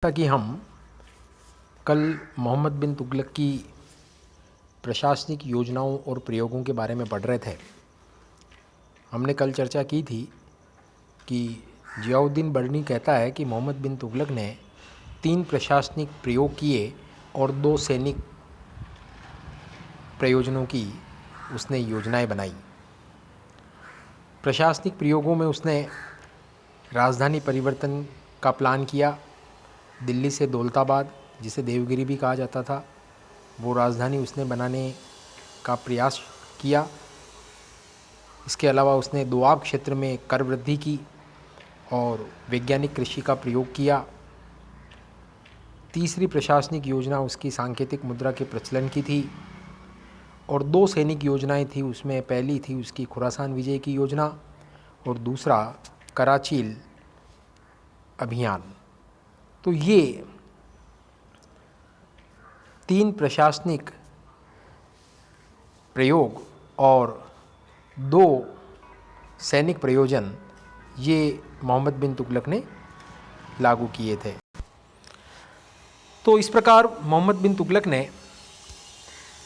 जैसा कि हम कल मोहम्मद बिन तुगलक की प्रशासनिक योजनाओं और प्रयोगों के बारे में पढ़ रहे थे। हमने कल चर्चा की थी कि जियाउद्दीन बर्नी कहता है कि मोहम्मद बिन तुगलक ने 3 प्रशासनिक प्रयोग किए और 2 सैनिक प्रयोजनों की उसने योजनाएं बनाई। प्रशासनिक प्रयोगों में उसने राजधानी परिवर्तन का प्लान किया। दिल्ली से दौलताबाद, जिसे देवगिरी भी कहा जाता था, वो राजधानी उसने बनाने का प्रयास किया। इसके अलावा उसने दोआब क्षेत्र में कर वृद्धि की और वैज्ञानिक कृषि का प्रयोग किया। तीसरी प्रशासनिक योजना उसकी सांकेतिक मुद्रा के प्रचलन की थी और 2 सैनिक योजनाएं थी। उसमें पहली थी उसकी खुरासान विजय की योजना और दूसरा कराचील अभियान। तो ये 3 प्रशासनिक प्रयोग और 2 सैनिक प्रयोजन ये मोहम्मद बिन तुगलक ने लागू किए थे। तो इस प्रकार मोहम्मद बिन तुगलक ने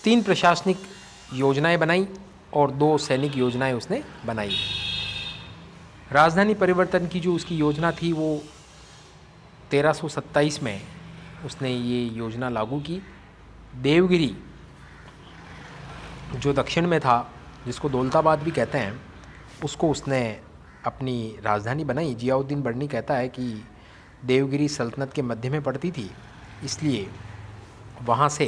3 प्रशासनिक योजनाएं बनाई और 2 सैनिक योजनाएं उसने बनाई। राजधानी परिवर्तन की जो उसकी योजना थी वो 1327 में उसने ये योजना लागू की। देवगिरी जो दक्षिण में था, जिसको दौलताबाद भी कहते हैं, उसको उसने अपनी राजधानी बनाई। जियाउद्दीन बर्नी कहता है कि देवगिरी सल्तनत के मध्य में पड़ती थी, इसलिए वहाँ से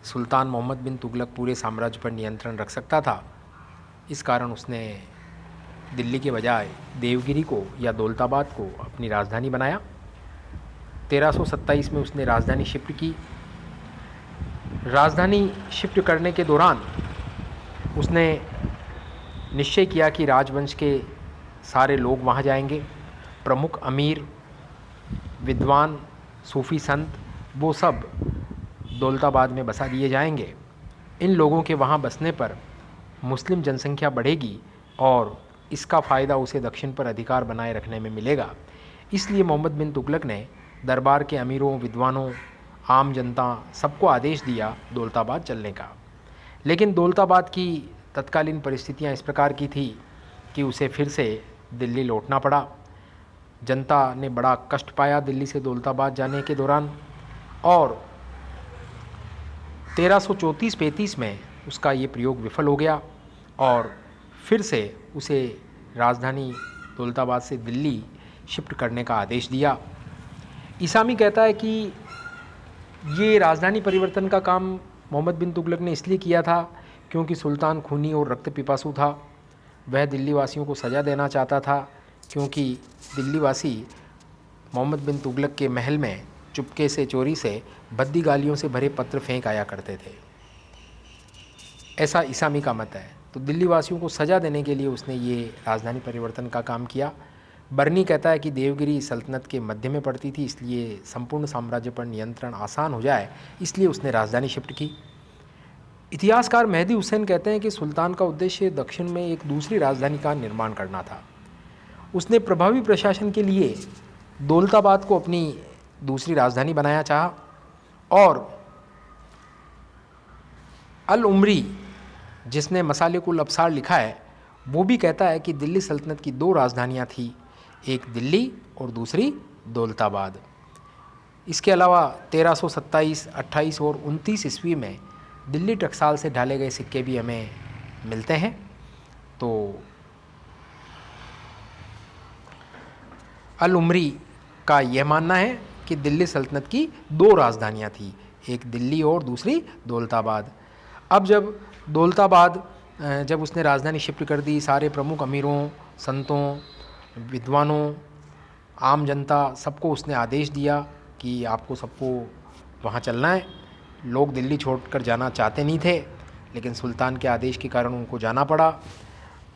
सुल्तान मोहम्मद बिन तुगलक पूरे साम्राज्य पर नियंत्रण रख सकता था। इस कारण उसने दिल्ली के बजाय देवगिरी को या दौलताबाद को अपनी राजधानी बनाया। 1327 में उसने राजधानी शिफ्ट की। राजधानी शिफ्ट करने के दौरान उसने निश्चय किया कि राजवंश के सारे लोग वहाँ जाएंगे। प्रमुख अमीर, विद्वान, सूफ़ी संत, वो सब दौलताबाद में बसा दिए जाएंगे। इन लोगों के वहाँ बसने पर मुस्लिम जनसंख्या बढ़ेगी और इसका फ़ायदा उसे दक्षिण पर अधिकार बनाए रखने में मिलेगा। इसलिए मोहम्मद बिन तुगलक ने दरबार के अमीरों, विद्वानों, आम जनता सबको आदेश दिया दौलताबाद चलने का। लेकिन दौलताबाद की तत्कालीन परिस्थितियां इस प्रकार की थी कि उसे फिर से दिल्ली लौटना पड़ा। जनता ने बड़ा कष्ट पाया दिल्ली से दौलताबाद जाने के दौरान और 1334-35 में उसका ये प्रयोग विफल हो गया और फिर से उसे राजधानी दौलताबाद से दिल्ली शिफ्ट करने का आदेश दिया। इसामी कहता है कि ये राजधानी परिवर्तन का काम मोहम्मद बिन तुगलक ने इसलिए किया था क्योंकि सुल्तान खूनी और रक्त पिपासु था। वह दिल्ली वासियों को सज़ा देना चाहता था क्योंकि दिल्ली वासी मोहम्मद बिन तुगलक के महल में चुपके से, चोरी से, भद्दी गालियों से भरे पत्र फेंक आया करते थे। ऐसा इसामी का मत है। तो दिल्ली वासियों को सज़ा देने के लिए उसने ये राजधानी परिवर्तन का काम किया। बर्नी कहता है कि देवगिरी सल्तनत के मध्य में पड़ती थी, इसलिए संपूर्ण साम्राज्य पर नियंत्रण आसान हो जाए, इसलिए उसने राजधानी शिफ्ट की। इतिहासकार मेहदी हुसैन कहते हैं कि सुल्तान का उद्देश्य दक्षिण में एक दूसरी राजधानी का निर्माण करना था। उसने प्रभावी प्रशासन के लिए दौलताबाद को अपनी दूसरी राजधानी बनाया चाहा और अल उमरी, जिसने मसाले कुल अबसार लिखा है, वो भी कहता है कि दिल्ली सल्तनत की 2 राजधानियाँ थी, एक दिल्ली और दूसरी दौलताबाद। इसके अलावा 1327, 28 और 29 ईस्वी में दिल्ली टकसाल से ढाले गए सिक्के भी हमें मिलते हैं। तो अल उमरी का यह मानना है कि दिल्ली सल्तनत की 2 राजधानियाँ थी, एक दिल्ली और दूसरी दौलताबाद। अब जब उसने राजधानी शिफ्ट कर दी, सारे प्रमुख अमीरों, संतों, विद्वानों, आम जनता सबको उसने आदेश दिया कि आपको सबको वहाँ चलना है। लोग दिल्ली छोड़कर जाना चाहते नहीं थे, लेकिन सुल्तान के आदेश के कारण उनको जाना पड़ा।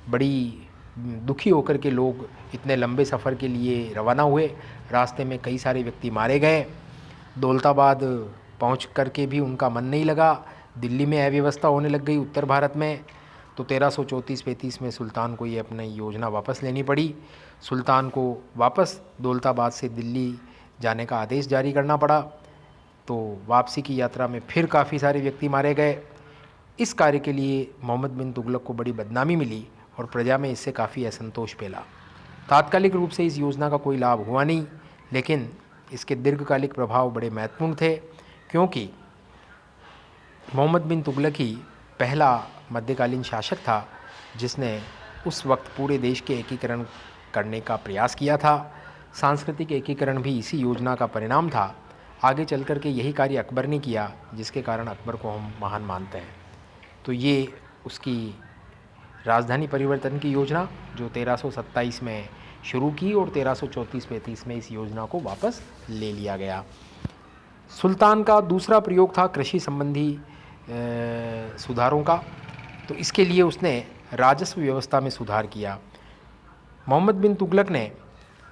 बड़ी दुखी होकर के लोग इतने लंबे सफ़र के लिए रवाना हुए। रास्ते में कई सारे व्यक्ति मारे गए। दौलताबाद पहुँच करके भी उनका मन नहीं लगा। दिल्ली में अव्यवस्था होने लग गई उत्तर भारत में। तो 1334-35 में सुल्तान को ये अपनी योजना वापस लेनी पड़ी। सुल्तान को वापस दौलताबाद से दिल्ली जाने का आदेश जारी करना पड़ा। तो वापसी की यात्रा में फिर काफ़ी सारे व्यक्ति मारे गए। इस कार्य के लिए मोहम्मद बिन तुगलक को बड़ी बदनामी मिली और प्रजा में इससे काफ़ी असंतोष फैला। तात्कालिक रूप से इस योजना का कोई लाभ हुआ नहीं, लेकिन इसके दीर्घकालिक प्रभाव बड़े महत्वपूर्ण थे, क्योंकि मोहम्मद बिन तुगलक ही पहला मध्यकालीन शासक था जिसने उस वक्त पूरे देश के एकीकरण करने का प्रयास किया था। सांस्कृतिक एकीकरण भी इसी योजना का परिणाम था। आगे चल कर के यही कार्य अकबर ने किया, जिसके कारण अकबर को हम महान मानते हैं। तो ये उसकी राजधानी परिवर्तन की योजना जो 1327 में शुरू की और 1334-35 में इस योजना को वापस ले लिया गया। सुल्तान का दूसरा प्रयोग था कृषि संबंधी सुधारों का। तो इसके लिए उसने राजस्व व्यवस्था में सुधार किया। मोहम्मद बिन तुगलक ने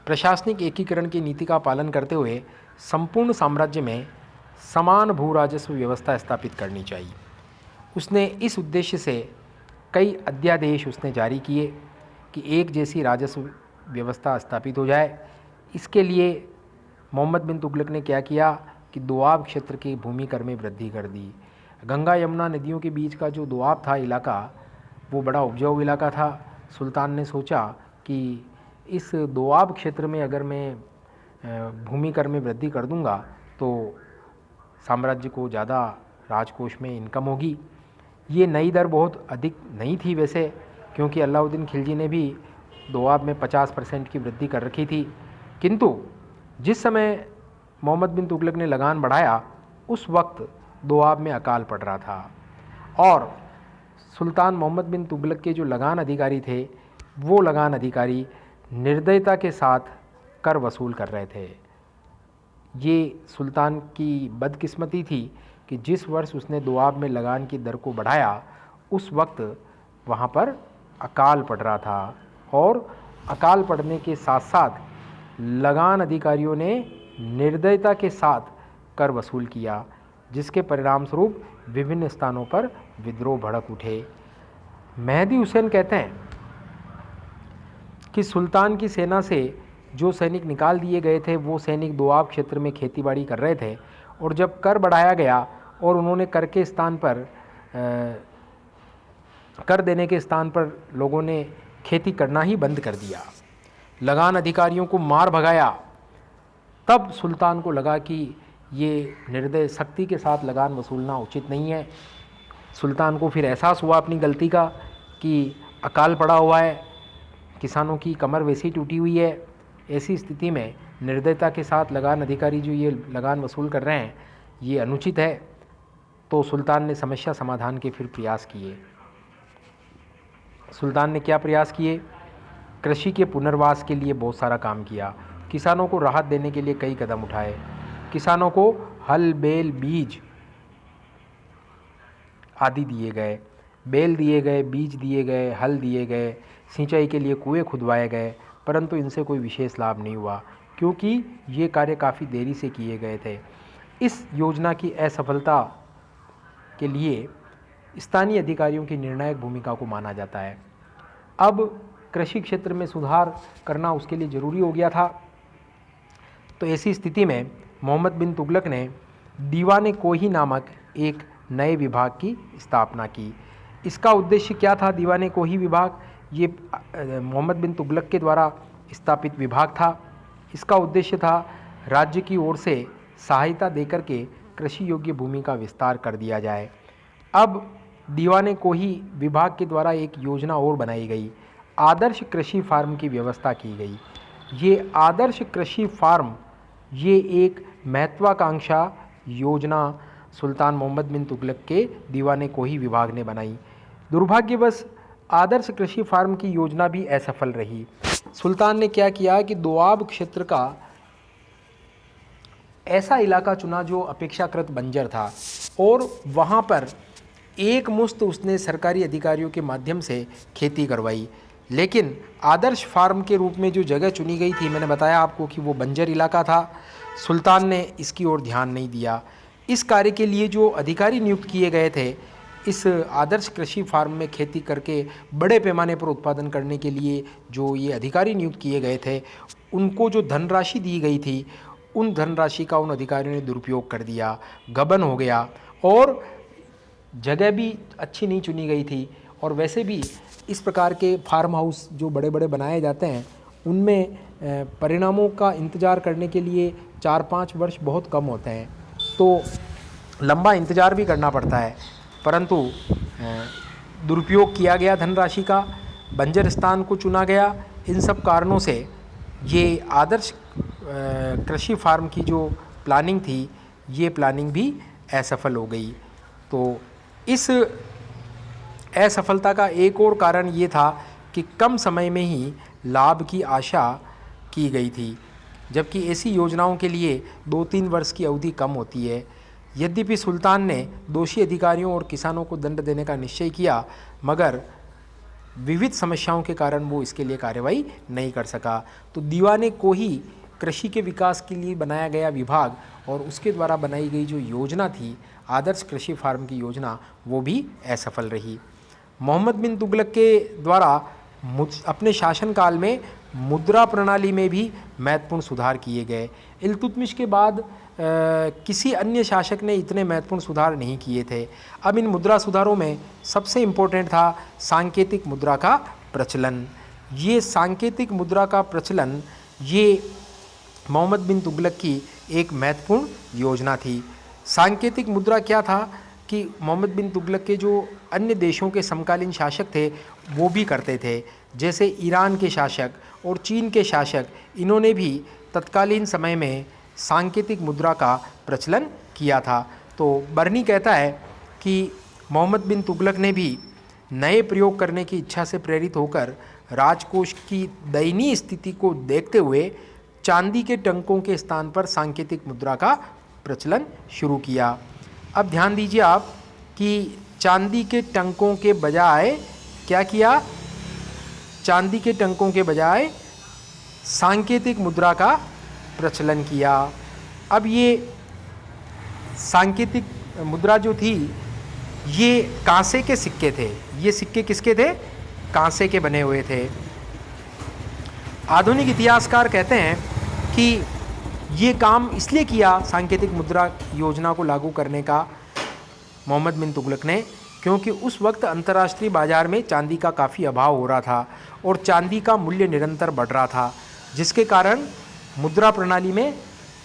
प्रशासनिक एकीकरण की नीति का पालन करते हुए संपूर्ण साम्राज्य में समान भू राजस्व व्यवस्था स्थापित करनी चाहिए। उसने इस उद्देश्य से कई अध्यादेश उसने जारी किए कि एक जैसी राजस्व व्यवस्था स्थापित हो जाए। इसके लिए मोहम्मद बिन तुगलक ने क्या किया कि दोआब क्षेत्र की भूमि कर में वृद्धि कर दी। गंगा यमुना नदियों के बीच का जो दोआब था इलाका, वो बड़ा उपजाऊ इलाका था। सुल्तान ने सोचा कि इस दोआब क्षेत्र में अगर मैं भूमि कर में वृद्धि कर दूंगा तो साम्राज्य को ज़्यादा राजकोष में इनकम होगी। ये नई दर बहुत अधिक नहीं थी वैसे, क्योंकि अलाउद्दीन खिलजी ने भी दोआब में 50% की वृद्धि कर रखी थी। किंतु जिस समय मोहम्मद बिन तुगलक ने लगान बढ़ाया, उस वक्त दोआब में अकाल पड़ रहा था और सुल्तान मोहम्मद बिन तुगलक के जो लगान अधिकारी थे, वो लगान अधिकारी निर्दयता के साथ कर वसूल कर रहे थे। ये सुल्तान की बदकिस्मती थी कि जिस वर्ष उसने दोआब में लगान की दर को बढ़ाया, उस वक्त वहाँ पर अकाल पड़ रहा था और अकाल पड़ने के साथ साथ लगान अधिकारियों ने निर्दयता के साथ कर वसूल किया, जिसके परिणाम स्वरूप विभिन्न स्थानों पर विद्रोह भड़क उठे। मेहदी हुसैन कहते हैं कि सुल्तान की सेना से जो सैनिक निकाल दिए गए थे, वो सैनिक दोआब क्षेत्र में खेतीबाड़ी कर रहे थे और जब कर बढ़ाया गया और उन्होंने कर के स्थान पर कर देने के स्थान पर लोगों ने खेती करना ही बंद कर दिया, लगान अधिकारियों को मार भगाया, तब सुल्तान को लगा कि ये निर्दय शक्ति के साथ लगान वसूलना उचित नहीं है। सुल्तान को फिर एहसास हुआ अपनी गलती का कि अकाल पड़ा हुआ है, किसानों की कमर वैसे ही टूटी हुई है। ऐसी स्थिति में निर्दयता के साथ लगान अधिकारी जो ये लगान वसूल कर रहे हैं, ये अनुचित है। तो सुल्तान ने समस्या समाधान के फिर प्रयास किए। सुल्तान ने क्या प्रयास किए? कृषि के पुनर्वास के लिए बहुत सारा काम किया। किसानों को राहत देने के लिए कई कदम उठाए। किसानों को हल, बैल, बीज आदि दिए गए, बैल दिए गए, बीज दिए गए, हल दिए गए, सिंचाई के लिए कुएं खुदवाए गए, परंतु इनसे कोई विशेष लाभ नहीं हुआ, क्योंकि ये कार्य काफ़ी देरी से किए गए थे। इस योजना की असफलता के लिए स्थानीय अधिकारियों की निर्णायक भूमिका को माना जाता है। अब कृषि क्षेत्र में सुधार करना उसके लिए ज़रूरी हो गया था। तो ऐसी स्थिति में मोहम्मद बिन तुगलक ने दीवाने कोही नामक एक नए विभाग की स्थापना की। इसका उद्देश्य क्या था? दीवाने कोही विभाग ये मोहम्मद बिन तुगलक के द्वारा स्थापित विभाग था। इसका उद्देश्य था राज्य की ओर से सहायता देकर के कृषि योग्य भूमि का विस्तार कर दिया जाए। अब दीवाने कोही विभाग के द्वारा एक योजना और बनाई गई, आदर्श कृषि फार्म की व्यवस्था की गई। ये आदर्श कृषि फार्म ये एक महत्वाकांक्षा योजना सुल्तान मोहम्मद बिन तुगलक के दीवाने कोही विभाग ने बनाई। दुर्भाग्यवश आदर्श कृषि फार्म की योजना भी असफल रही। सुल्तान ने क्या किया कि दोआब क्षेत्र का ऐसा इलाका चुना जो अपेक्षाकृत बंजर था और वहाँ पर एक मुश्त उसने सरकारी अधिकारियों के माध्यम से खेती करवाई। लेकिन आदर्श फार्म के रूप में जो जगह चुनी गई थी, मैंने बताया आपको कि वो बंजर इलाका था। सुल्तान ने इसकी ओर ध्यान नहीं दिया। इस कार्य के लिए जो अधिकारी नियुक्त किए गए थे, इस आदर्श कृषि फार्म में खेती करके बड़े पैमाने पर उत्पादन करने के लिए जो ये अधिकारी नियुक्त किए गए थे, उनको जो धनराशि दी गई थी उन धनराशि का उन अधिकारियों ने दुरुपयोग कर दिया, गबन हो गया और जगह भी अच्छी नहीं चुनी गई थी। और वैसे भी इस प्रकार के फार्म हाउस जो बड़े बड़े बनाए जाते हैं उनमें परिणामों का इंतज़ार करने के लिए 4-5 वर्ष बहुत कम होते हैं, तो लंबा इंतज़ार भी करना पड़ता है। परंतु दुरुपयोग किया गया धनराशि का, बंजर स्थान को चुना गया। इन सब कारणों से ये आदर्श कृषि फार्म की जो प्लानिंग थी, ये प्लानिंग भी असफल हो गई। तो इस असफलता का एक और कारण ये था कि कम समय में ही लाभ की आशा की गई थी, जबकि ऐसी योजनाओं के लिए 2-3 वर्ष की अवधि कम होती है। यद्यपि सुल्तान ने दोषी अधिकारियों और किसानों को दंड देने का निश्चय किया, मगर विविध समस्याओं के कारण वो इसके लिए कार्रवाई नहीं कर सका। तो दीवाने को ही कृषि के विकास के लिए बनाया गया विभाग और उसके द्वारा बनाई गई जो योजना थी आदर्श कृषि फार्म की योजना, वो भी असफल रही। मोहम्मद बिन तुगलक के द्वारा अपने शासनकाल में मुद्रा प्रणाली में भी महत्वपूर्ण सुधार किए गए। इल्तुतमिश के बाद किसी अन्य शासक ने इतने महत्वपूर्ण सुधार नहीं किए थे। अब इन मुद्रा सुधारों में सबसे इम्पोर्टेंट था सांकेतिक मुद्रा का प्रचलन। ये सांकेतिक मुद्रा का प्रचलन ये मोहम्मद बिन तुगलक की एक महत्वपूर्ण योजना थी। सांकेतिक मुद्रा क्या था कि मोहम्मद बिन तुगलक के जो अन्य देशों के समकालीन शासक थे वो भी करते थे, जैसे ईरान के शासक और चीन के शासक, इन्होंने भी तत्कालीन समय में सांकेतिक मुद्रा का प्रचलन किया था। तो बर्नी कहता है कि मोहम्मद बिन तुगलक ने भी नए प्रयोग करने की इच्छा से प्रेरित होकर राजकोष की दयनीय स्थिति को देखते हुए चांदी के टंकों के स्थान पर सांकेतिक मुद्रा का प्रचलन शुरू किया। अब ध्यान दीजिए आप कि चांदी के टंकों के बजाय क्या किया, चांदी के टंकों के बजाय सांकेतिक मुद्रा का प्रचलन किया। अब ये सांकेतिक मुद्रा जो थी ये कांसे के सिक्के थे। ये सिक्के किसके थे? कांसे के बने हुए थे। आधुनिक इतिहासकार कहते हैं कि ये काम इसलिए किया सांकेतिक मुद्रा योजना को लागू करने का मोहम्मद बिन तुगलक ने, क्योंकि उस वक्त अंतर्राष्ट्रीय बाजार में चांदी का काफ़ी अभाव हो रहा था और चांदी का मूल्य निरंतर बढ़ रहा था, जिसके कारण मुद्रा प्रणाली में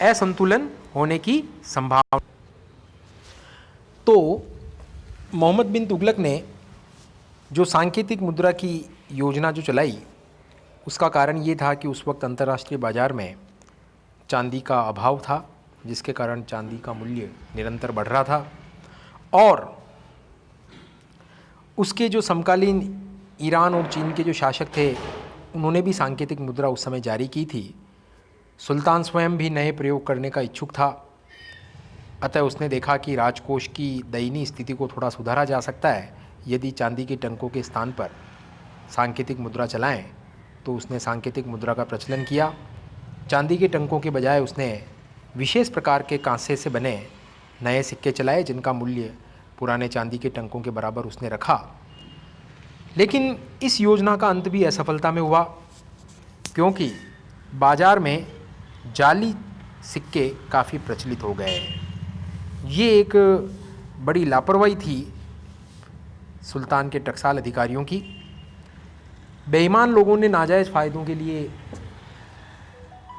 असंतुलन होने की संभावना। तो मोहम्मद बिन तुगलक ने जो सांकेतिक मुद्रा की योजना जो चलाई, उसका कारण ये था कि उस वक्त अंतर्राष्ट्रीय बाजार में चांदी का अभाव था, जिसके कारण चांदी का मूल्य निरंतर बढ़ रहा था। और उसके जो समकालीन ईरान और चीन के जो शासक थे उन्होंने भी सांकेतिक मुद्रा उस समय जारी की थी। सुल्तान स्वयं भी नए प्रयोग करने का इच्छुक था, अतः उसने देखा कि राजकोष की दयनीय स्थिति को थोड़ा सुधारा जा सकता है यदि चांदी के टंकों के स्थान पर सांकेतिक मुद्रा चलाएं। तो उसने सांकेतिक मुद्रा का प्रचलन किया। चांदी के टंकों के बजाय उसने विशेष प्रकार के कांसे से बने नए सिक्के चलाए, जिनका मूल्य पुराने चांदी के टंकों के बराबर उसने रखा। लेकिन इस योजना का अंत भी असफलता में हुआ, क्योंकि बाज़ार में जाली सिक्के काफ़ी प्रचलित हो गए। ये एक बड़ी लापरवाही थी सुल्तान के टकसाल अधिकारियों की। बेईमान लोगों ने नाजायज़ फ़ायदों के लिए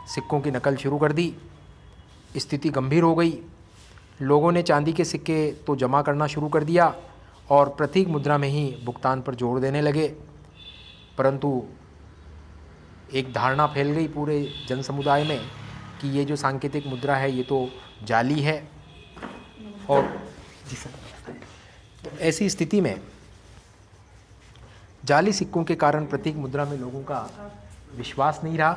सिक्कों की नकल शुरू कर दी। स्थिति गंभीर हो गई। लोगों ने चांदी के सिक्के तो जमा करना शुरू कर दिया और प्रतीक मुद्रा में ही भुगतान पर जोर देने लगे, परंतु एक धारणा फैल गई पूरे जन समुदाय में कि ये जो सांकेतिक मुद्रा है ये तो जाली है। और तो ऐसी स्थिति में जाली सिक्कों के कारण प्रतीक मुद्रा में लोगों का विश्वास नहीं रहा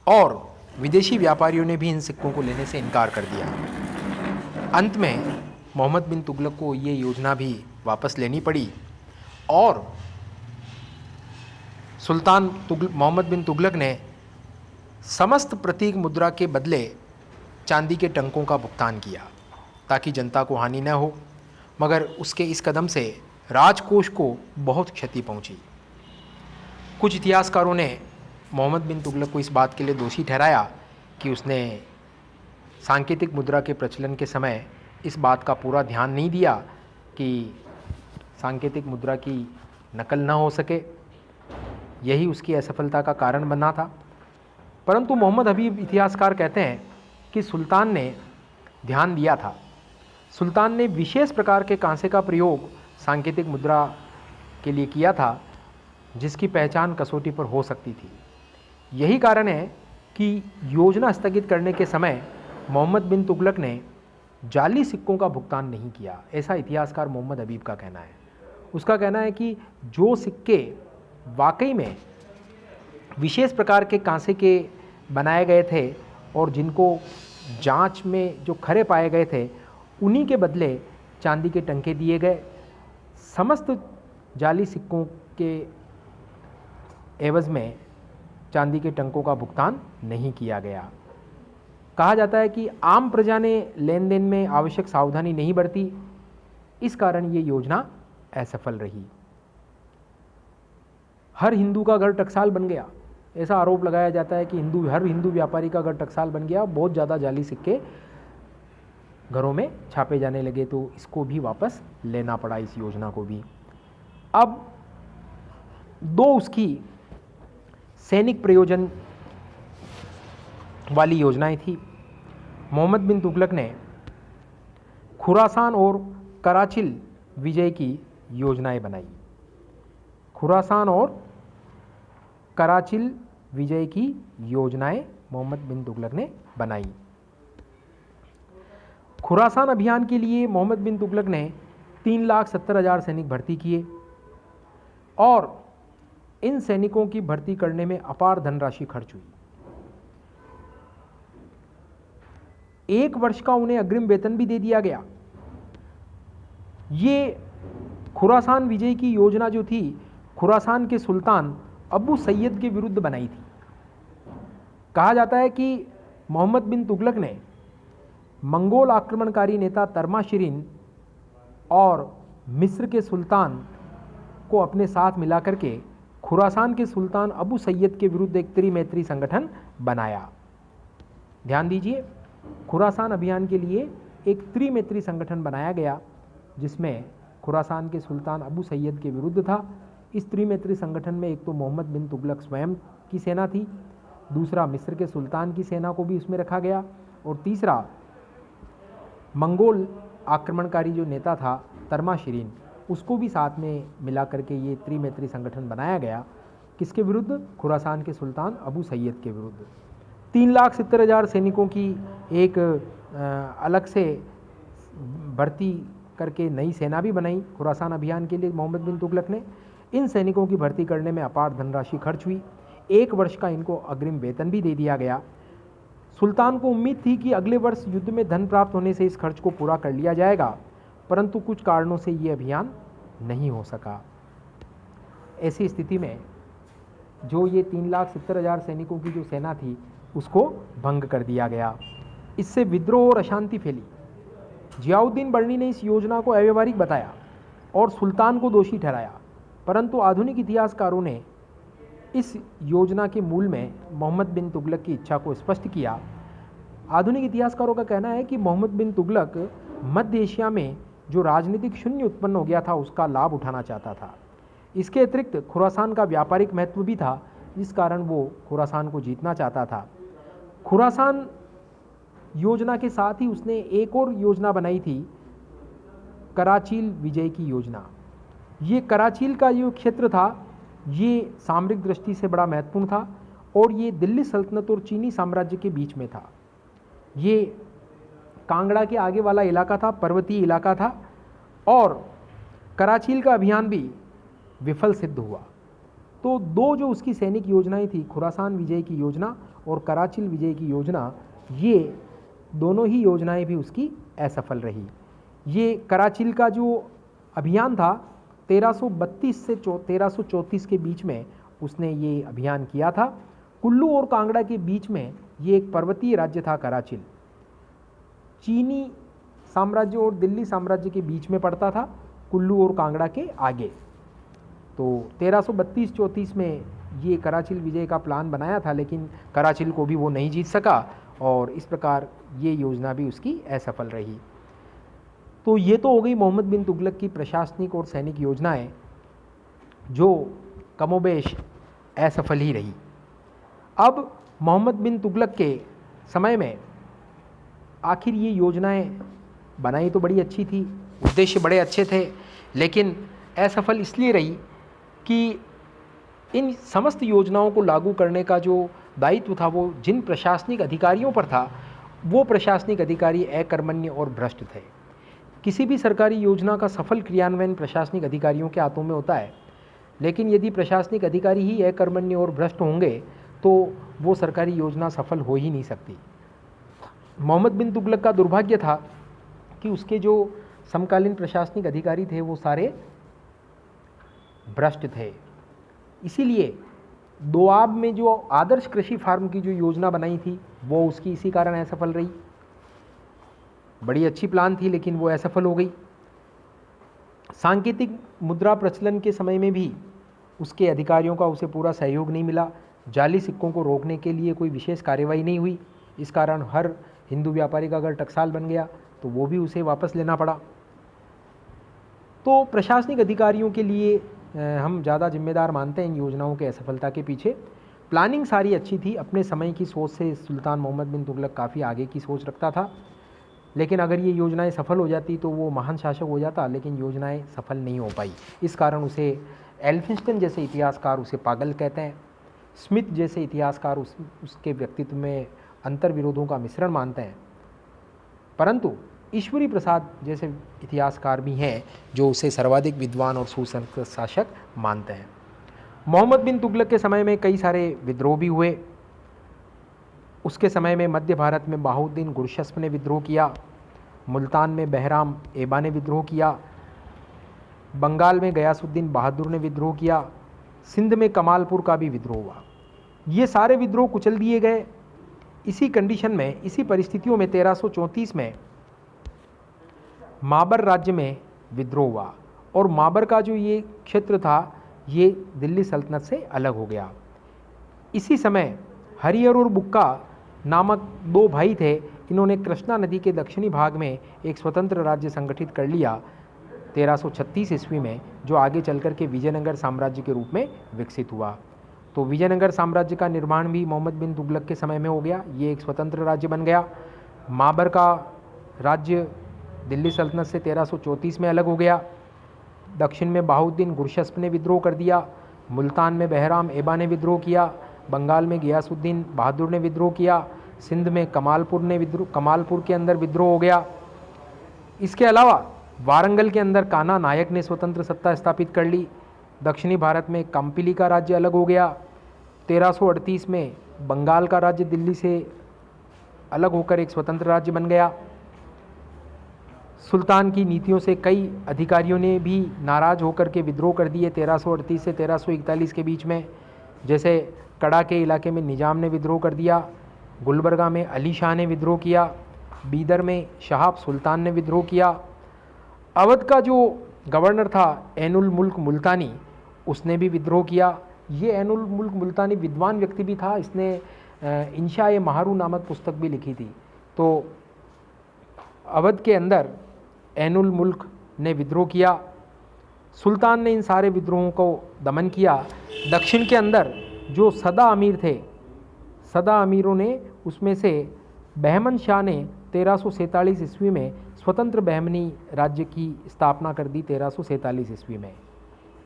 और विदेशी व्यापारियों ने भी इन सिक्कों को लेने से इनकार कर दिया। अंत में मोहम्मद बिन तुगलक को ये योजना भी वापस लेनी पड़ी और सुल्तान मोहम्मद बिन तुगलक ने समस्त प्रतीक मुद्रा के बदले चांदी के टंकों का भुगतान किया ताकि जनता को हानि न हो, मगर उसके इस कदम से राजकोष को बहुत क्षति पहुंची। कुछ इतिहासकारों ने मोहम्मद बिन तुगलक को इस बात के लिए दोषी ठहराया कि उसने सांकेतिक मुद्रा के प्रचलन के समय इस बात का पूरा ध्यान नहीं दिया कि सांकेतिक मुद्रा की नकल न हो सके, यही उसकी असफलता का कारण बना था। परंतु मोहम्मद हबीब इतिहासकार कहते हैं कि सुल्तान ने ध्यान दिया था। सुल्तान ने विशेष प्रकार के कांसे का प्रयोग सांकेतिक मुद्रा के लिए किया था, जिसकी पहचान कसौटी पर हो सकती थी। यही कारण है कि योजना स्थगित करने के समय मोहम्मद बिन तुगलक ने जाली सिक्कों का भुगतान नहीं किया, ऐसा इतिहासकार मोहम्मद हबीब का कहना है। उसका कहना है कि जो सिक्के वाकई में विशेष प्रकार के कांसे के बनाए गए थे और जिनको जांच में जो खरे पाए गए थे, उन्हीं के बदले चांदी के टंके दिए गए। समस्त जाली सिक्कों के एवज में चांदी के टंकों का भुगतान नहीं किया गया। कहा जाता है कि आम प्रजा ने लेन देन में आवश्यक सावधानी नहीं बरती, इस कारण ये योजना असफल रही। हर हिंदू का घर टकसाल बन गया, ऐसा आरोप लगाया जाता है कि हर हिंदू व्यापारी का घर टकसाल बन गया। बहुत ज़्यादा जाली सिक्के घरों में छापे जाने लगे, तो इसको भी वापस लेना पड़ा, इस योजना को भी। अब दो उसकी सैनिक प्रयोजन वाली योजनाएं थी। मोहम्मद बिन तुगलक ने खुरासान और कराचिल विजय की योजनाएं बनाई। खुरासान और कराचिल विजय की योजनाएं मोहम्मद बिन तुगलक ने बनाई। खुरासान अभियान के लिए मोहम्मद बिन तुगलक ने 3,70,000 सैनिक भर्ती किए और इन सैनिकों की भर्ती करने में अपार धनराशि खर्च हुई। 1 वर्ष का उन्हें अग्रिम वेतन भी दे दिया गया। ये खुरासान विजय की योजना जो थी, खुरासान के सुल्तान अबू सैयद के विरुद्ध बनाई थी। कहा जाता है कि मोहम्मद बिन तुगलक ने मंगोल आक्रमणकारी नेता तर्माशिरीन और मिस्र के सुल्तान को अपने साथ मिलाकर के खुरासान के सुल्तान अबू सैयद के विरुद्ध एक त्रिमैत्री संगठन बनाया। ध्यान दीजिए, खुरासान अभियान के लिए एक त्रिमैत्री संगठन बनाया गया, जिसमें खुरासान के सुल्तान अबू सैयद के विरुद्ध था। इस त्रिमैत्री संगठन में एक तो मोहम्मद बिन तुगलक स्वयं की सेना थी, दूसरा मिस्र के सुल्तान की सेना को भी उसमें रखा गया, और तीसरा मंगोल आक्रमणकारी जो नेता था तर्माशिरीन, उसको भी साथ में मिला करके ये त्रिमैत्री संगठन बनाया गया। किसके विरुद्ध? खुरासान के सुल्तान अबू सैयद के विरुद्ध। 3,70,000 सैनिकों की एक अलग से भर्ती करके नई सेना भी बनाई खुरासान अभियान के लिए मोहम्मद बिन तुगलक ने। इन सैनिकों की भर्ती करने में अपार धनराशि खर्च हुई। 1 वर्ष का इनको अग्रिम वेतन भी दे दिया गया। सुल्तान को उम्मीद थी कि अगले वर्ष युद्ध में धन प्राप्त होने से इस खर्च को पूरा कर लिया जाएगा, परंतु कुछ कारणों से ये अभियान नहीं हो सका। ऐसी स्थिति में जो ये 3,70,000 सैनिकों की जो सेना थी, उसको भंग कर दिया गया। इससे विद्रोह और अशांति फैली। जियाउद्दीन बर्नी ने इस योजना को अव्यावहारिक बताया और सुल्तान को दोषी ठहराया, परंतु आधुनिक इतिहासकारों ने इस योजना के मूल में मोहम्मद बिन तुगलक की इच्छा को स्पष्ट किया। आधुनिक इतिहासकारों का कहना है कि मोहम्मद बिन तुगलक मध्य एशिया में जो राजनीतिक शून्य उत्पन्न हो गया था, उसका लाभ उठाना चाहता था। इसके अतिरिक्त खुरासान का व्यापारिक महत्व भी था, जिस कारण वो खुरासान को जीतना चाहता था। खुरासान योजना के साथ ही उसने एक और योजना बनाई थी, कराचील विजय की योजना। ये कराचील का जो क्षेत्र था, ये सामरिक दृष्टि से बड़ा महत्वपूर्ण था और ये दिल्ली सल्तनत और चीनी साम्राज्य के बीच में था। ये कांगड़ा के आगे वाला इलाका था, पर्वतीय इलाका था, और कराचील का अभियान भी विफल सिद्ध हुआ। तो दो जो उसकी सैनिक योजनाएं थी, खुरासान विजय की योजना और कराचील विजय की योजना, ये दोनों ही योजनाएं भी उसकी असफल रही। ये कराचील का जो अभियान था 1332 से 1334 के बीच में उसने ये अभियान किया था। कुल्लू और कांगड़ा के बीच में ये एक पर्वतीय राज्य था कराचील। चीनी साम्राज्य और दिल्ली साम्राज्य के बीच में पड़ता था, कुल्लू और कांगड़ा के आगे। तो 1332-34 में ये कराचील विजय का प्लान बनाया था, लेकिन कराचील को भी वो नहीं जीत सका और इस प्रकार ये योजना भी उसकी असफल रही। तो ये तो हो गई मोहम्मद बिन तुगलक की प्रशासनिक और सैनिक योजनाएं जो कमोबेश असफल ही रही। अब मोहम्मद बिन तुगलक के समय में आखिर ये योजनाएं बनाई तो बड़ी अच्छी थी, उद्देश्य बड़े अच्छे थे, लेकिन असफल इसलिए रही कि इन समस्त योजनाओं को लागू करने का जो दायित्व था वो जिन प्रशासनिक अधिकारियों पर था, वो प्रशासनिक अधिकारी अकर्मण्य और भ्रष्ट थे। किसी भी सरकारी योजना का सफल क्रियान्वयन प्रशासनिक अधिकारियों के हाथों में होता है, लेकिन यदि प्रशासनिक अधिकारी ही अकर्मण्य और भ्रष्ट होंगे तो वो सरकारी योजना सफल हो ही नहीं सकती। मोहम्मद बिन तुगलक का दुर्भाग्य था कि उसके जो समकालीन प्रशासनिक अधिकारी थे वो सारे भ्रष्ट थे। इसीलिए दोआब में जो आदर्श कृषि फार्म की जो योजना बनाई थी वो उसकी इसी कारण असफल रही। बड़ी अच्छी प्लान थी लेकिन वो असफल हो गई। सांकेतिक मुद्रा प्रचलन के समय में भी उसके अधिकारियों का उसे पूरा सहयोग नहीं मिला। जाली सिक्कों को रोकने के लिए कोई विशेष कार्रवाई नहीं हुई। इस कारण हर हिंदू व्यापारी का अगर टकसाल बन गया तो वो भी उसे वापस लेना पड़ा। तो प्रशासनिक अधिकारियों के लिए हम ज़्यादा जिम्मेदार मानते हैं इन योजनाओं के असफलता के पीछे। प्लानिंग सारी अच्छी थी, अपने समय की सोच से सुल्तान मोहम्मद बिन तुगलक काफ़ी आगे की सोच रखता था, लेकिन अगर ये योजनाएं सफल हो जाती तो वो महान शासक हो जाता, लेकिन योजनाएं सफल नहीं हो पाई। इस कारण उसे एल्फिंस्टन जैसे इतिहासकार उसे पागल कहते हैं, स्मिथ जैसे इतिहासकार उसके व्यक्तित्व में अंतर विरोधों का मिश्रण मानते हैं, परंतु ईश्वरी प्रसाद जैसे इतिहासकार भी हैं जो उसे सर्वाधिक विद्वान और सुसंस्कृत शासक मानते हैं। मोहम्मद बिन तुगलक के समय में कई सारे विद्रोह भी हुए। उसके समय में मध्य भारत में बहाउद्दीन गुरशस्प ने विद्रोह किया, मुल्तान में बहराम एबा ने विद्रोह किया, बंगाल में गयासुद्दीन बहादुर ने विद्रोह किया, सिंध में कमालपुर का भी विद्रोह हुआ। ये सारे विद्रोह कुचल दिए गए। इसी कंडीशन में, इसी परिस्थितियों में 1334 में माबर राज्य में विद्रोह हुआ और माबर का जो ये क्षेत्र था ये दिल्ली सल्तनत से अलग हो गया। इसी समय हरिहर और बुक्का नामक दो भाई थे, इन्होंने कृष्णा नदी के दक्षिणी भाग में एक स्वतंत्र राज्य संगठित कर लिया 1336 ईस्वी में, जो आगे चलकर के विजयनगर साम्राज्य के रूप में विकसित हुआ। तो विजयनगर साम्राज्य का निर्माण भी मोहम्मद बिन तुगलक के समय में हो गया। ये एक स्वतंत्र राज्य बन गया। माबर का राज्य दिल्ली सल्तनत से 1334 में अलग हो गया। दक्षिण में बहाउद्दीन गुरशस्प ने विद्रोह कर दिया, मुल्तान में बहराम एबा ने विद्रोह किया, बंगाल में गयासुद्दीन बहादुर ने विद्रोह किया, सिंध में कमालपुर के अंदर विद्रोह हो गया। इसके अलावा वारंगल के अंदर कान्हा नायक ने स्वतंत्र सत्ता स्थापित कर ली। दक्षिणी भारत में कंपिली का राज्य अलग हो गया। 1338 में बंगाल का राज्य दिल्ली से अलग होकर एक स्वतंत्र राज्य बन गया। सुल्तान की नीतियों से कई अधिकारियों ने भी नाराज होकर के विद्रोह कर दिए 1338 से 1341 के बीच में। जैसे कड़ा के इलाके में निजाम ने विद्रोह कर दिया, गुलबर्गा में अली शाह ने विद्रोह किया, बीदर में शहाब सुल्तान ने विद्रोह किया। अवध का जो गवर्नर था ऐनुल मुल्क मुल्तानी, उसने भी विद्रोह किया। ये ऐनुल मुल्क मुल्तानी विद्वान व्यक्ति भी था, इसने इंशा-ए महारू नामक पुस्तक भी लिखी थी। तो अवध के अंदर ऐनुल मुल्क ने विद्रोह किया। सुल्तान ने इन सारे विद्रोहों को दमन किया। दक्षिण के अंदर जो सदा अमीर थे, सदा अमीरों ने उसमें से बहमन शाह ने 1347 ईस्वी में स्वतंत्र बहमनी राज्य की स्थापना कर दी 1347 ईस्वी में।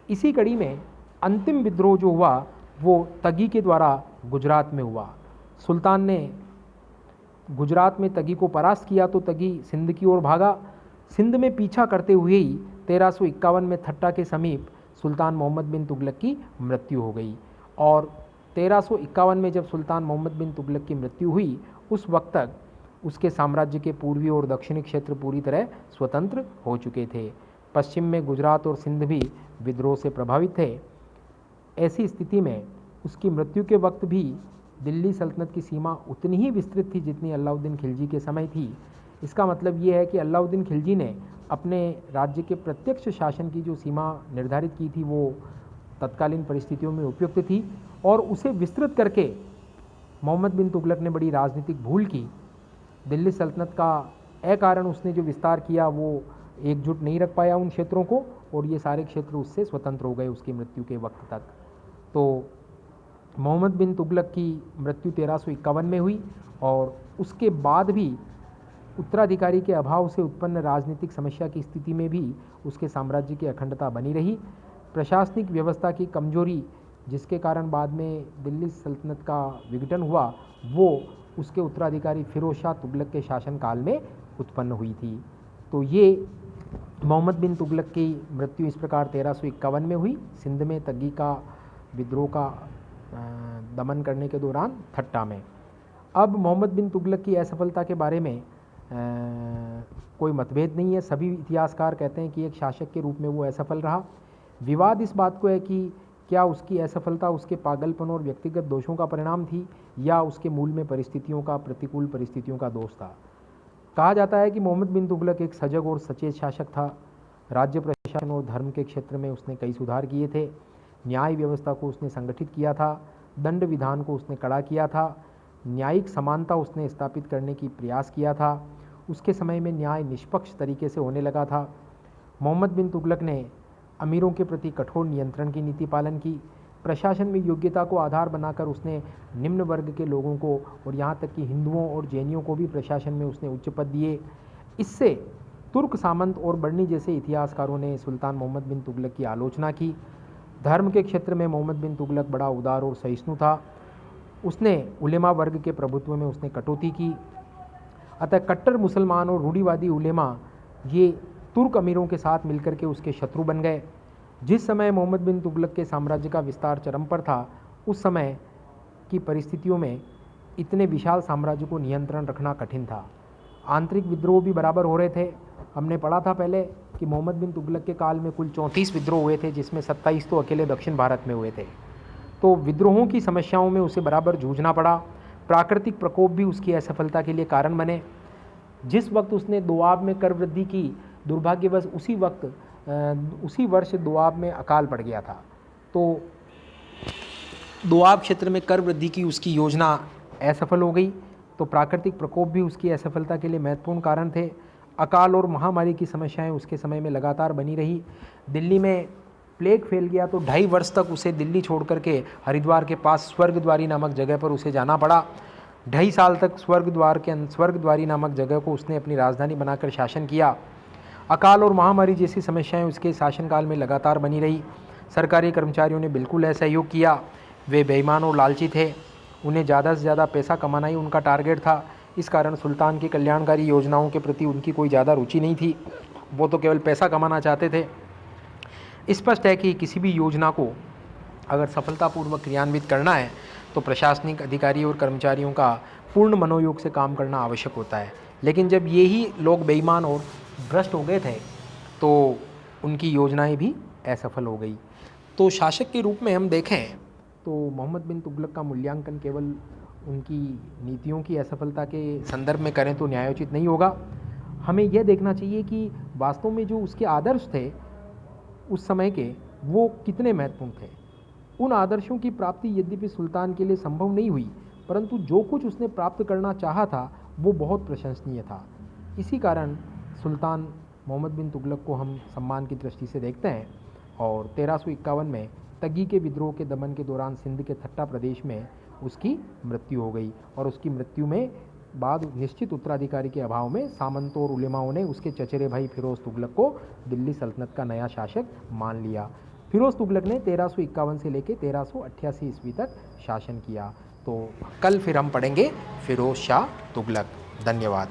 इसी कड़ी में अंतिम विद्रोह जो हुआ वो तगी के द्वारा गुजरात में हुआ। सुल्तान ने गुजरात में तगी को परास्त किया तो तगी सिंध की ओर भागा। सिंध में पीछा करते हुए ही 1351 में थट्टा के समीप सुल्तान मोहम्मद बिन तुगलक की मृत्यु हो गई। और 1351 में जब सुल्तान मोहम्मद बिन तुगलक की मृत्यु हुई, उस वक्त तक उसके साम्राज्य के पूर्वी और दक्षिणी क्षेत्र पूरी तरह स्वतंत्र हो चुके थे। पश्चिम में गुजरात और सिंध भी विद्रोह से प्रभावित थे। ऐसी स्थिति में उसकी मृत्यु के वक्त भी दिल्ली सल्तनत की सीमा उतनी ही विस्तृत थी जितनी अलाउद्दीन खिलजी के समय थी। इसका मतलब ये है कि अलाउद्दीन खिलजी ने अपने राज्य के प्रत्यक्ष शासन की जो सीमा निर्धारित की थी वो तत्कालीन परिस्थितियों में उपयुक्त थी और उसे विस्तृत करके मोहम्मद बिन तुगलक ने बड़ी राजनीतिक भूल की। दिल्ली सल्तनत का अकारण उसने जो विस्तार किया वो एकजुट नहीं रख पाया उन क्षेत्रों को, और ये सारे क्षेत्र उससे स्वतंत्र हो गए उसकी मृत्यु के वक्त तक। तो मोहम्मद बिन तुगलक की मृत्यु 1351 में हुई, और उसके बाद भी उत्तराधिकारी के अभाव से उत्पन्न राजनीतिक समस्या की स्थिति में भी उसके साम्राज्य की अखंडता बनी रही। प्रशासनिक व्यवस्था की कमजोरी जिसके कारण बाद में दिल्ली सल्तनत का विघटन हुआ, वो उसके उत्तराधिकारी फिरोज शाह तुगलक के शासनकाल में उत्पन्न हुई थी। तो ये मोहम्मद बिन तुगलक की मृत्यु इस प्रकार 1351 में हुई, सिंध में तग्गी का विद्रोह का दमन करने के दौरान थट्टा में। अब मोहम्मद बिन तुगलक की असफलता के बारे में कोई मतभेद नहीं है। सभी इतिहासकार कहते हैं कि एक शासक के रूप में वो असफल रहा। विवाद इस बात को है कि क्या उसकी असफलता उसके पागलपन और व्यक्तिगत दोषों का परिणाम थी, या उसके मूल में प्रतिकूल परिस्थितियों का दोष था। कहा जाता है कि मोहम्मद बिन तुगलक एक सजग और सचेत शासक था। राज्य प्रशासन और धर्म के क्षेत्र में उसने कई सुधार किए थे। न्याय व्यवस्था को उसने संगठित किया था, दंड विधान को उसने कड़ा किया था, न्यायिक समानता उसने स्थापित करने की प्रयास किया था। उसके समय में न्याय निष्पक्ष तरीके से होने लगा था। मोहम्मद बिन तुगलक ने अमीरों के प्रति कठोर नियंत्रण की नीति पालन की। प्रशासन में योग्यता को आधार बनाकर उसने निम्न वर्ग के लोगों को और यहाँ तक कि हिंदुओं और जैनियों को भी प्रशासन में उसने उच्च पद दिए। इससे तुर्क सामंत और बर्नी जैसे इतिहासकारों ने सुल्तान मोहम्मद बिन तुगलक की आलोचना की। धर्म के क्षेत्र में मोहम्मद बिन तुगलक बड़ा उदार और सहिष्णु था। उसने उलेमा वर्ग के प्रभुत्व में उसने कटौती की। अतः कट्टर मुसलमान और रूढ़िवादी उलेमा ये तुर्क अमीरों के साथ मिलकर के उसके शत्रु बन गए। जिस समय मोहम्मद बिन तुगलक के साम्राज्य का विस्तार चरम पर था, उस समय की परिस्थितियों में इतने विशाल साम्राज्य को नियंत्रण रखना कठिन था। आंतरिक विद्रोह भी बराबर हो रहे थे। हमने पढ़ा था पहले कि मोहम्मद बिन तुगलक के काल में कुल 34 विद्रोह हुए थे, जिसमें 27 तो अकेले दक्षिण भारत में हुए थे। तो विद्रोहों की समस्याओं में उसे बराबर जूझना पड़ा। प्राकृतिक प्रकोप भी उसकी असफलता के लिए कारण बने। जिस वक्त उसने दोआब में कर वृद्धि की, दुर्भाग्यवश उसी वर्ष दोआब में अकाल पड़ गया था। तो दोआब क्षेत्र में कर वृद्धि की उसकी योजना असफल हो गई। तो प्राकृतिक प्रकोप भी उसकी असफलता के लिए महत्वपूर्ण कारण थे। अकाल और महामारी की समस्याएं उसके समय में लगातार बनी रही। दिल्ली में प्लेग फैल गया तो 2.5 वर्ष तक उसे दिल्ली छोड़ करके हरिद्वार के पास स्वर्गद्वारी नामक जगह पर उसे जाना पड़ा। 2.5 साल तक स्वर्गद्वारी नामक जगह को उसने अपनी राजधानी बनाकर शासन किया। अकाल और महामारी जैसी समस्याएं उसके शासनकाल में लगातार बनी रही। सरकारी कर्मचारियों ने बिल्कुल असहयोग किया। वे बेईमान और लालची थे। उन्हें ज़्यादा से ज़्यादा पैसा कमाना ही उनका टारगेट था। इस कारण सुल्तान की कल्याणकारी योजनाओं के प्रति उनकी कोई ज़्यादा रुचि नहीं थी। वो तो केवल पैसा कमाना चाहते थे। स्पष्ट है कि किसी भी योजना को अगर सफलतापूर्वक क्रियान्वित करना है तो प्रशासनिक अधिकारी और कर्मचारियों का पूर्ण मनोयोग से काम करना आवश्यक होता है। लेकिन जब यही लोग बेईमान और भ्रष्ट हो गए थे तो उनकी योजनाएं भी असफल हो गई। तो शासक के रूप में हम देखें तो मोहम्मद बिन तुगलक का मूल्यांकन केवल उनकी नीतियों की असफलता के संदर्भ में करें तो न्यायोचित नहीं होगा। हमें यह देखना चाहिए कि वास्तव में जो उसके आदर्श थे उस समय के, वो कितने महत्वपूर्ण थे। उन आदर्शों की प्राप्ति यद्यपि सुल्तान के लिए संभव नहीं हुई, परंतु जो कुछ उसने प्राप्त करना चाहा था वो बहुत प्रशंसनीय था। इसी कारण सुल्तान मोहम्मद बिन तुगलक को हम सम्मान की दृष्टि से देखते हैं। और 1351 में तगी के विद्रोह के दमन के दौरान सिंध के थट्टा प्रदेश में उसकी मृत्यु हो गई। और उसकी मृत्यु में बाद निश्चित उत्तराधिकारी के अभाव में सामंतों और उलेमाओं ने उसके चचेरे भाई फिरोज तुगलक को दिल्ली सल्तनत का नया शासक मान लिया। फिरोज तुगलक ने 1351 से लेकर 1388 ईस्वी तक शासन किया। तो कल फिर हम पढ़ेंगे फिरोज शाह तुगलक। धन्यवाद।